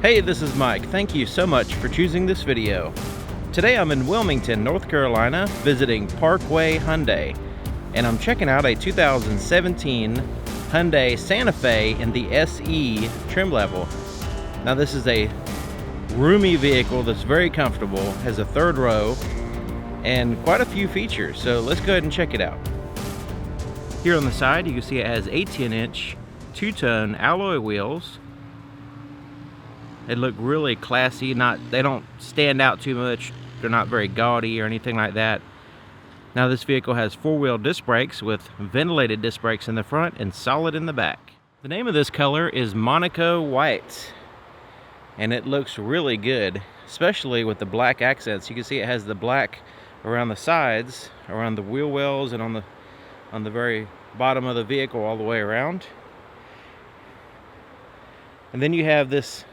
Hey, this is Mike. Thank you so much for choosing this video. Today I'm in Wilmington, North Carolina, visiting Parkway Hyundai, and I'm checking out a 2017 Hyundai Santa Fe in the SE trim level. Now this is a roomy vehicle that's very comfortable, has a third row, and quite a few features, so let's go ahead and check it out. Here on the side you can see it has 18-inch two-tone alloy wheels. They look really classy, they don't stand out too much, they're not very gaudy or anything like that. Now this vehicle has four-wheel disc brakes with ventilated disc brakes in the front and solid in the back. The name of this color is Monaco White, and it looks really good, especially with the black accents. You can see it has the black around the sides, around the wheel wells, and on the very bottom of the vehicle all the way around. And then you have this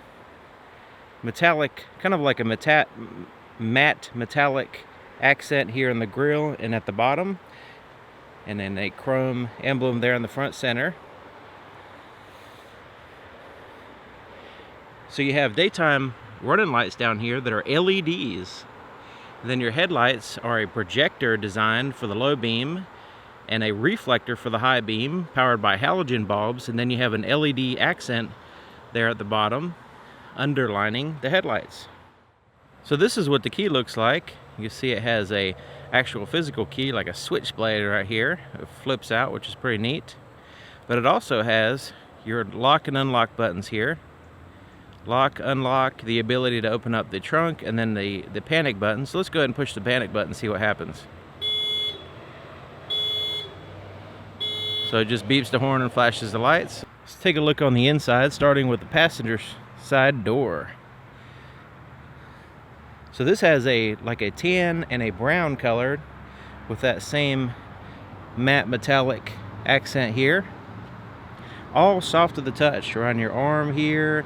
metallic, kind of like a matte metallic accent here in the grille and at the bottom, and then a chrome emblem there in the front center. So you have daytime running lights down here that are LEDs. And then your headlights are a projector designed for the low beam and a reflector for the high beam, powered by halogen bulbs. And then you have an LED accent there at the bottom underlining the headlights. So this is what the key looks like. You see it has a actual physical key, like a switchblade right here. It flips out, which is pretty neat. But it also has your lock and unlock buttons here. Lock, unlock, the ability to open up the trunk, and then the panic button. So let's go ahead and push the panic button and see what happens. So it just beeps the horn and flashes the lights. Let's take a look on the inside, starting with the passenger side door. So this has like a tan and a brown color with that same matte metallic accent here. All soft to the touch, around your arm here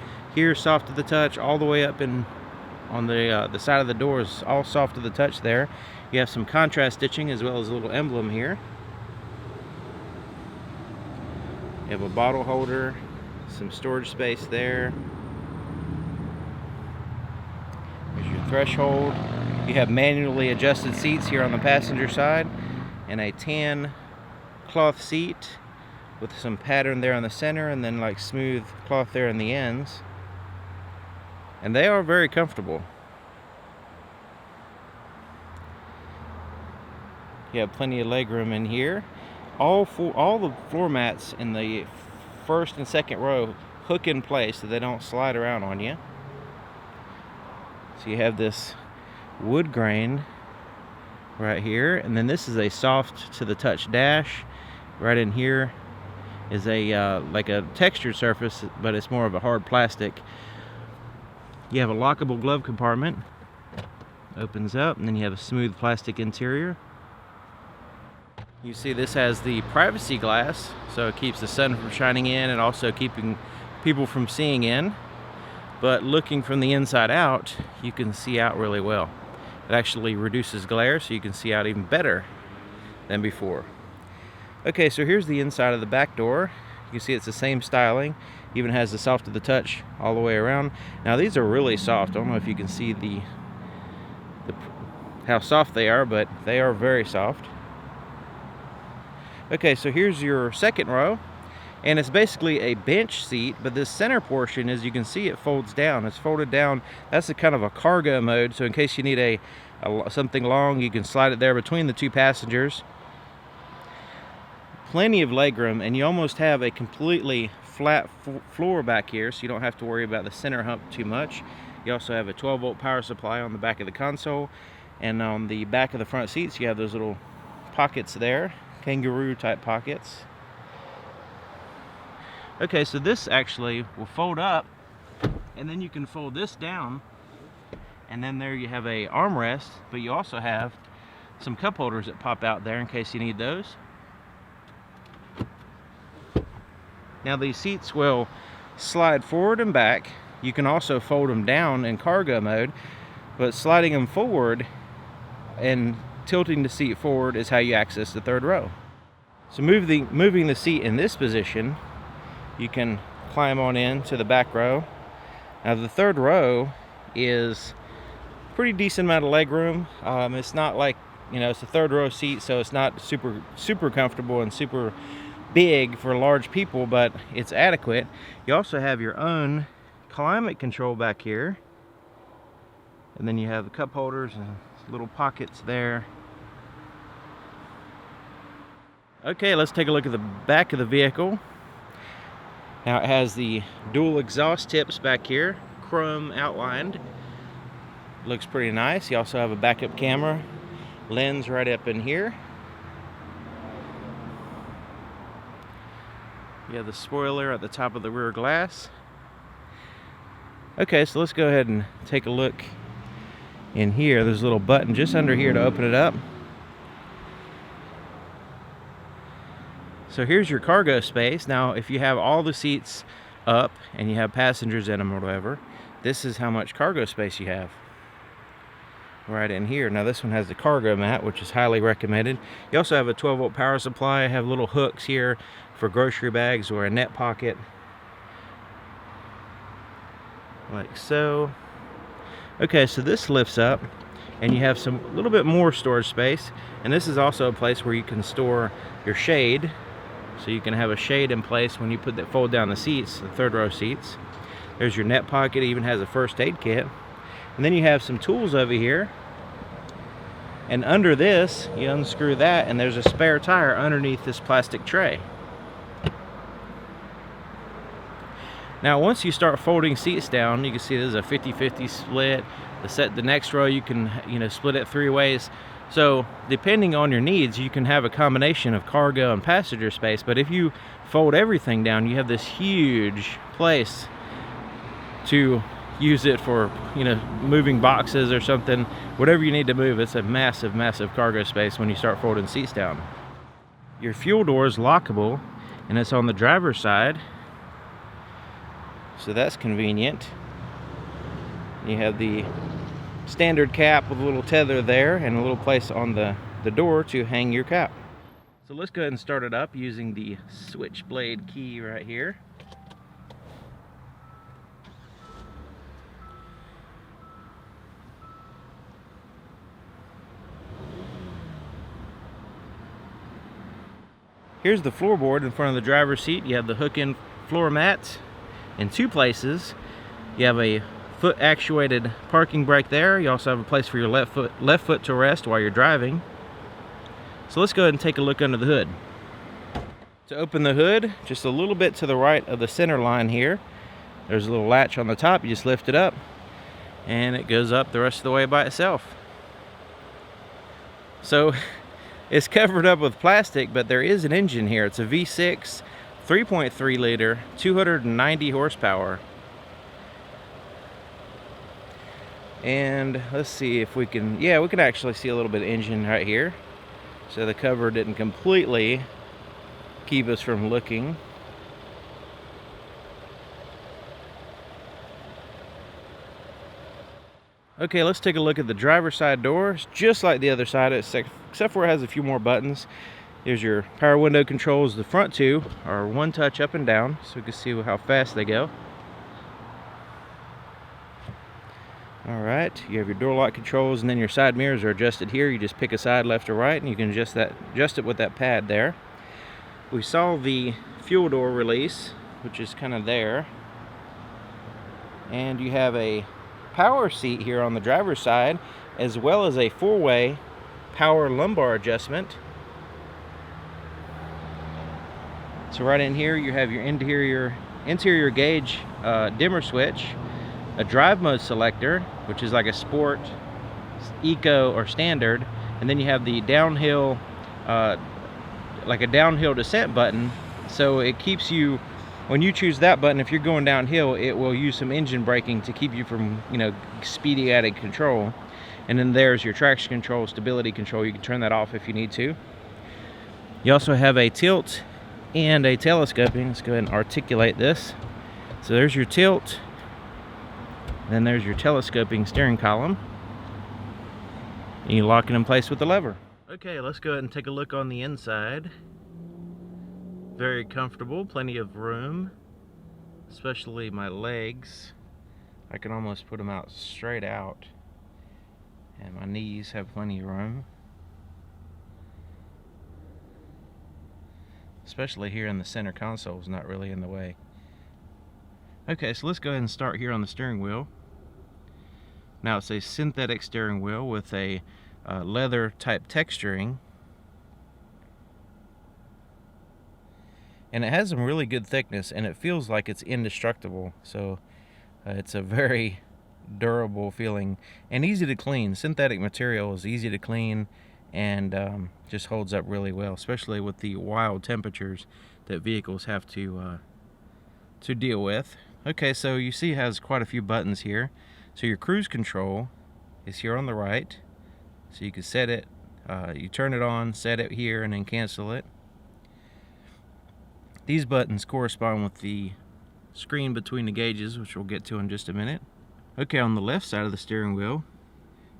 soft to the touch, all the way up on the side of the doors, all soft to the touch there. You have some contrast stitching as well as a little emblem here. You have a bottle holder, some storage space there. There's your threshold. You have manually adjusted seats here on the passenger side, and a tan cloth seat with some pattern there on the center, and then like smooth cloth there in the ends. And they are very comfortable. You have plenty of leg room in here. All the floor mats in the first and second row hook in place so they don't slide around on you. So you have this wood grain right here, and then this is a soft to the touch dash. Right in here is a like a textured surface, but it's more of a hard plastic. You have a lockable glove compartment, opens up, and then you have a smooth plastic interior. You see this has the privacy glass, so it keeps the sun from shining in and also keeping people from seeing in. But looking from the inside out, you can see out really well. It actually reduces glare, so you can see out even better than before. Okay, so here's the inside of the back door. You can see it's the same styling. Even has the soft to the touch all the way around. Now these are really soft. I don't know if you can see how soft they are, but they are very soft. Okay, so here's your second row, and it's basically a bench seat, but this center portion, as you can see, it folds down. It's folded down. That's a kind of a cargo mode, so in case you need something long, you can slide it there between the two passengers. Plenty of legroom, and you almost have a completely flat floor back here, so you don't have to worry about the center hump too much. You also have a 12-volt power supply on the back of the console, and on the back of the front seats you have those little pockets there, kangaroo type pockets. Okay, so this actually will fold up, and then you can fold this down, and then there you have a armrest, but you also have some cup holders that pop out there in case you need those. Now these seats will slide forward and back. You can also fold them down in cargo mode, but sliding them forward and tilting the seat forward is how you access the third row. So moving the seat in this position, you can climb on in to the back row. Now the third row is pretty decent amount of leg room. It's not like, you know, it's a third row seat, so it's not super comfortable and super big for large people, but it's adequate. You also have your own climate control back here, and then you have the cup holders and little pockets there. Okay, let's take a look at the back of the vehicle. Now it has the dual exhaust tips back here, chrome outlined. Looks pretty nice. You also have a backup camera lens right up in here. You have the spoiler at the top of the rear glass. Okay, so let's go ahead and take a look in here. There's a little button just under here to open it up. So here's your cargo space. Now if you have all the seats up and you have passengers in them or whatever, this is how much cargo space you have right in here. Now this one has the cargo mat, which is highly recommended. You also have a 12-volt power supply. I have little hooks here for grocery bags or a net pocket, like so. Okay, so this lifts up and you have some little bit more storage space, and this is also a place where you can store your shade. So you can have a shade in place when you fold down the seats, the third row seats. There's your net pocket. It even has a first aid kit. And then you have some tools over here. And under this, you unscrew that, and there's a spare tire underneath this plastic tray. Now once you start folding seats down, you can see there's a 50-50 split. The next row you can, you know, split it 3 ways. So depending on your needs, you can have a combination of cargo and passenger space. But if you fold everything down, you have this huge place to use it for, you know, moving boxes or something. Whatever you need to move, it's a massive cargo space when you start folding seats down. Your fuel door is lockable, and it's on the driver's side, so that's convenient. You have the standard cap with a little tether there and a little place on the door to hang your cap. So let's go ahead and start it up using the switchblade key right here. Here's the floorboard in front of the driver's seat. You have the hook-in floor mats in 2 places. You have a foot actuated parking brake there. You also have a place for your left foot to rest while you're driving. So let's go ahead and take a look under the hood. To open the hood, just a little bit to the right of the center line here, there's a little latch on the top. You just lift it up and it goes up the rest of the way by itself. So it's covered up with plastic, but there is an engine here. It's a V6 3.3 liter 290 horsepower. And let's see if we can, yeah, we can actually see a little bit of engine right here. So the cover didn't completely keep us from looking. Okay, let's take a look at the driver's side doors. Just like the other side, except for it has a few more buttons. Here's your power window controls. The front 2 are 1 touch up and down, so you can see how fast they go. Alright, you have your door lock controls, and then your side mirrors are adjusted here. You just pick a side left or right, and you can adjust it with that pad there. We saw the fuel door release, which is kind of there. And you have a power seat here on the driver's side, as well as a 4-way power lumbar adjustment. So right in here you have your interior gauge dimmer switch, a drive mode selector, which is like a sport, eco, or standard, and then you have the downhill, like a downhill descent button. So it keeps you, when you choose that button, if you're going downhill, it will use some engine braking to keep you from, you know, speedy out of control. And then there's your traction control, stability control. You can turn that off if you need to. You also have a tilt and a telescoping. Let's go ahead and articulate this. So there's your tilt, then there's your telescoping steering column, and you lock it in place with the lever. Okay, let's go ahead and take a look on the inside. Very comfortable, plenty of room, especially my legs. I can almost put them out straight out, and my knees have plenty of room, especially here in the center console is not really in the way. Okay, so let's go ahead and start here on the steering wheel. Now it's a synthetic steering wheel with a leather type texturing, and it has some really good thickness, and it feels like it's indestructible. So it's a very durable feeling and easy to clean. Synthetic material is easy to clean and just holds up really well, especially with the wild temperatures that vehicles have to deal with. Okay, so you see it has quite a few buttons here. So your cruise control is here on the right, so you can set it, you turn it on, set it here, and then cancel it. These buttons correspond with the screen between the gauges, which we'll get to in just a minute. Okay, on the left side of the steering wheel,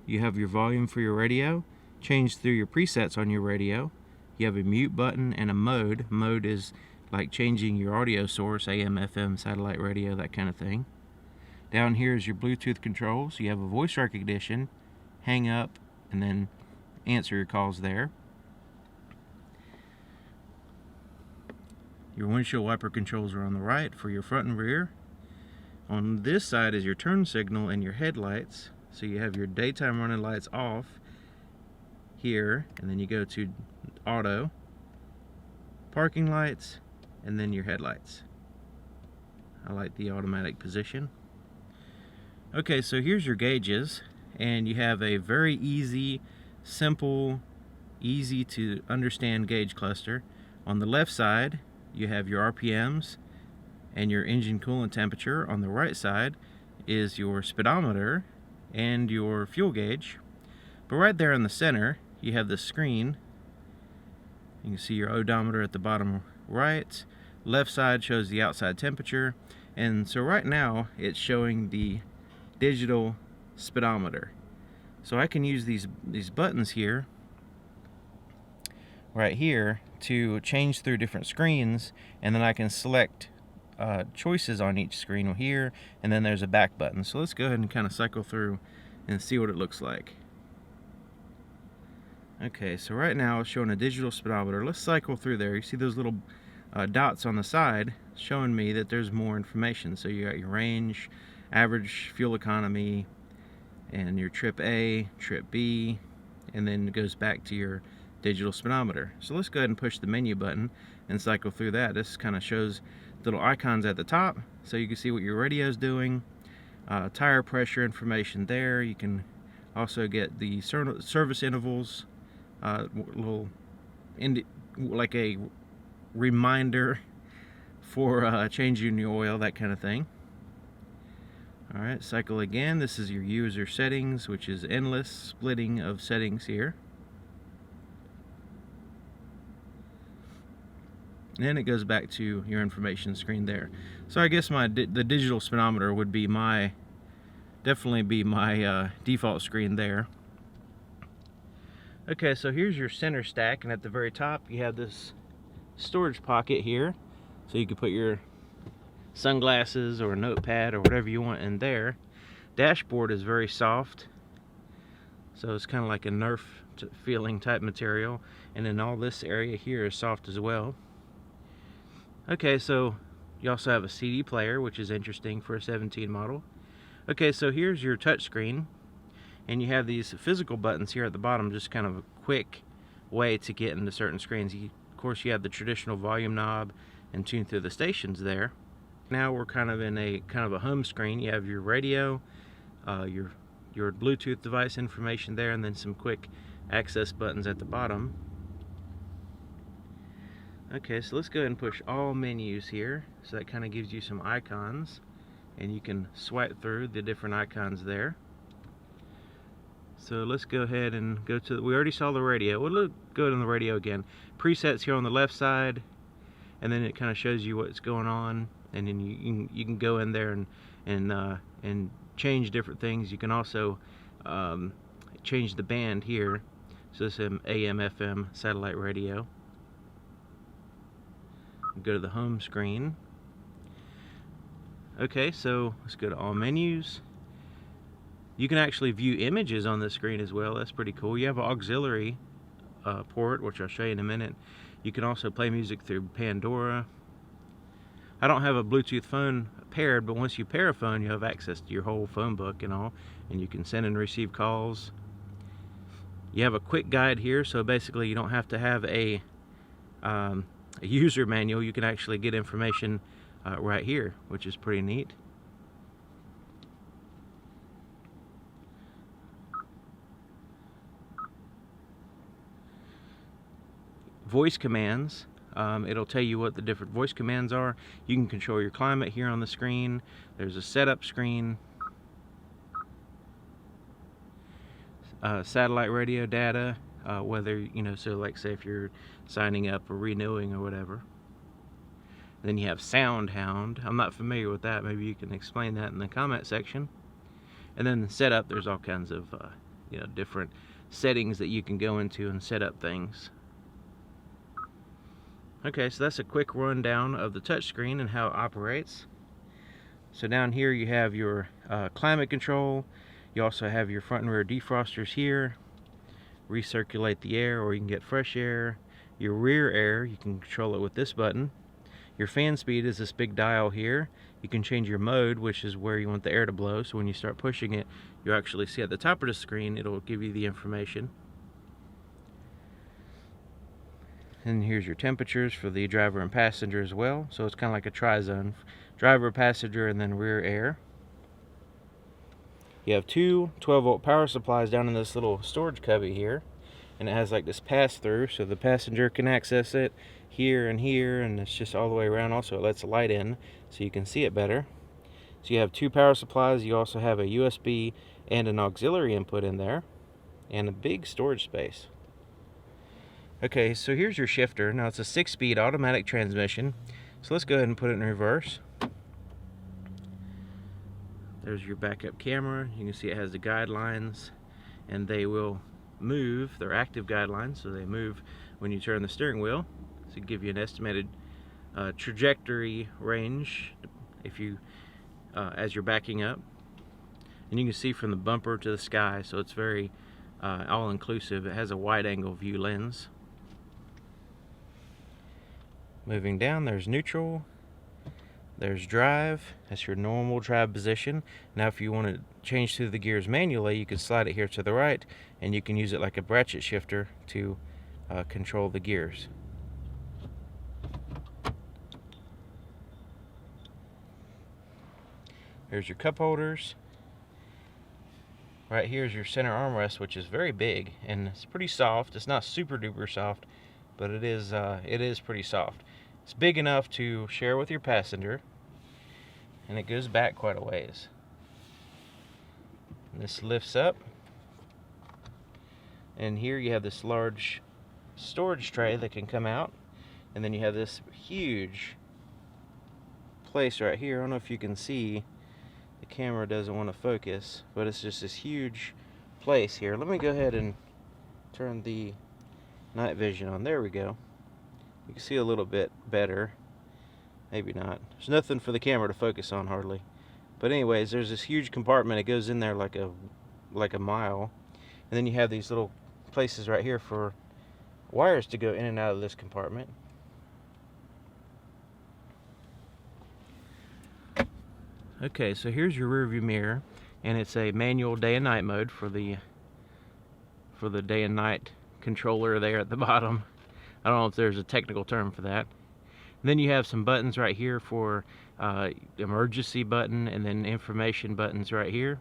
you have your volume for your radio, change through your presets on your radio. You have a mute button and a mode. Mode is like changing your audio source, AM, FM, satellite radio, that kind of thing. Down here is your Bluetooth control, so you have a voice recognition, hang up, and then answer your calls there. Your windshield wiper controls are on the right for your front and rear. On this side is your turn signal and your headlights. So you have your daytime running lights off here, and then you go to auto, parking lights, and then your headlights. I like the automatic position. Okay, so here's your gauges, and you have a very easy, simple, easy to understand gauge cluster. On the left side, you have your RPMs and your engine coolant temperature. On the right side is your speedometer and your fuel gauge. But right there in the center, you have the screen. You can see your odometer at the bottom right. Left side shows the outside temperature. And so right now, it's showing the digital speedometer. So I can use these buttons here, right here, to change through different screens, and then I can select choices on each screen here, and then there's a back button. So let's go ahead and kind of cycle through and see what it looks like. Okay, so right now it's showing a digital speedometer. Let's cycle through there. You see those little dots on the side showing me that there's more information. So you got your range, average fuel economy, and your trip A, trip B, and then it goes back to your digital speedometer. So let's go ahead and push the menu button and cycle through that. This kind of shows little icons at the top, so you can see what your radio is doing, tire pressure information there. You can also get the service intervals, like a reminder for changing your oil, that kind of thing. Alright, cycle again. This is your user settings, which is endless splitting of settings here. And then it goes back to your information screen there. So I guess the digital speedometer would be definitely be my default screen there. Okay, so here's your center stack, and at the very top you have this storage pocket here, so you can put your sunglasses or a notepad or whatever you want in there. Dashboard is very soft, so it's kind of like a Nerf feeling type material, and then all this area here is soft as well. Okay, so you also have a CD player, which is interesting for a 17 model. Okay, so here's your touch screen, and you have these physical buttons here at the bottom, just kind of a quick way to get into certain screens. Of course, you have the traditional volume knob and tune through the stations there. Now we're kind of in a home screen. You have your radio, your Bluetooth device information there, and then some quick access buttons at the bottom. Okay, so let's go ahead and push all menus here. So that kind of gives you some icons, and you can swipe through the different icons there. So let's go ahead and go to we already saw the radio. We'll go to the radio again. Presets here on the left side, and then it kind of shows you what's going on, and then you can go in there and change different things. You can also change the band here. So this is AM, FM, satellite radio. Go to the home screen. Okay, so let's go to all menus. You can actually view images on the screen as well. That's pretty cool. You have an auxiliary port, which I'll show you in a minute. You can also play music through Pandora. I don't have a Bluetooth phone paired, but once you pair a phone, you have access to your whole phone book and all, and you can send and receive calls. You have a quick guide here, so basically you don't have to have a user manual. You can actually get information right here, which is pretty neat. Voice commands. It'll tell you what the different voice commands are. You can control your climate here on the screen. There's a setup screen. Satellite radio data, whether, you know, so like say if you're signing up or renewing or whatever. Then you have Soundhound. I'm not familiar with that. Maybe you can explain that in the comment section. And then the setup, there's all kinds of you know, different settings that you can go into and set up things. Okay, so that's a quick rundown of the touchscreen and how it operates. So down here you have your climate control. You also have your front and rear defrosters here. Recirculate the air, or you can get fresh air. Your rear air, you can control it with this button. Your fan speed is this big dial here. You can change your mode, which is where you want the air to blow. So when you start pushing it, you actually see at the top of the screen, it'll give you the information. And here's your temperatures for the driver and passenger as well. So it's kind of like a tri-zone. Driver, passenger, and then rear air. You have two 12-volt power supplies down in this little storage cubby here. And it has like this pass-through, so the passenger can access it here, and it's just all the way around. Also, it lets the light in so you can see it better. So you have two power supplies. You also have a USB and an auxiliary input in there. And a big storage space. Okay, so here's your shifter. Now it's a 6-speed automatic transmission. So let's go ahead and put it in reverse. There's your backup camera. You can see it has the guidelines, and they will move. They're active guidelines, so they move when you turn the steering wheel. So give you an estimated trajectory range if you as you're backing up. And you can see from the bumper to the sky, so it's very all-inclusive. It has a wide-angle view lens. Moving down, there's neutral, there's drive. That's your normal drive position. Now if you want to change through the gears manually, you can slide it here to the right, and you can use it like a ratchet shifter to control the gears. Here's your cup holders. Right here is your center armrest, which is very big, and it's pretty soft. It's not super duper soft, but it is pretty soft. It's big enough to share with your passenger, and it goes back quite a ways. And this lifts up, and here you have this large storage tray that can come out, and then you have this huge place right here. I don't know if you can see. The camera doesn't want to focus, but it's just this huge place here. Let me go ahead and turn the night vision on. There we go. You can see a little bit better. Maybe not. There's nothing for the camera to focus on hardly. But anyways, there's this huge compartment. It goes in there like a mile. And then you have these little places right here for wires to go in and out of this compartment. Okay, so here's your rear view mirror, and it's a manual day and night mode for the day and night controller there at the bottom. I don't know if there's a technical term for that. And then you have some buttons right here for emergency button, and then information buttons right here.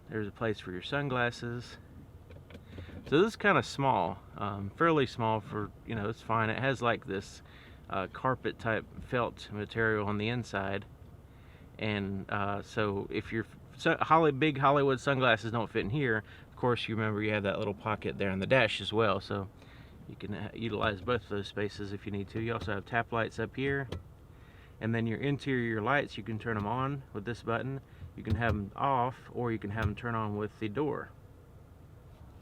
There's a place for your sunglasses. So this is kind of small, fairly small for, you know, it's fine. It has like this carpet type felt material on the inside, and so if your big Hollywood sunglasses don't fit in here, of course you remember you have that little pocket there in the dash as well, so you can utilize both of those spaces if you need to. You also have tap lights up here, and then your interior lights, you can turn them on with this button. You can have them off, or you can have them turn on with the door.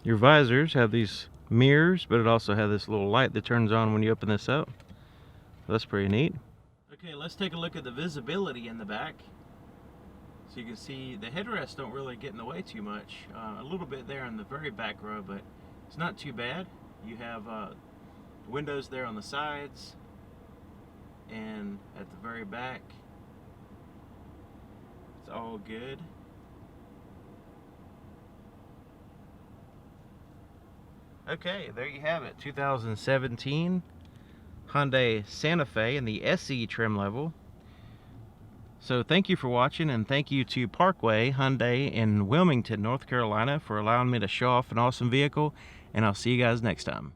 Your visors have these mirrors, but it also has this little light that turns on when you open this up. That's pretty neat. Okay, let's take a look at the visibility in the back. So you can see the headrests don't really get in the way too much. A little bit there in the very back row, but it's not too bad. You have windows there on the sides and at the very back. It's all good. Okay, there you have it. 2017 Hyundai Santa Fe in the SE trim level. So thank you for watching, and thank you to Parkway Hyundai in Wilmington, North Carolina for allowing me to show off an awesome vehicle, and I'll see you guys next time.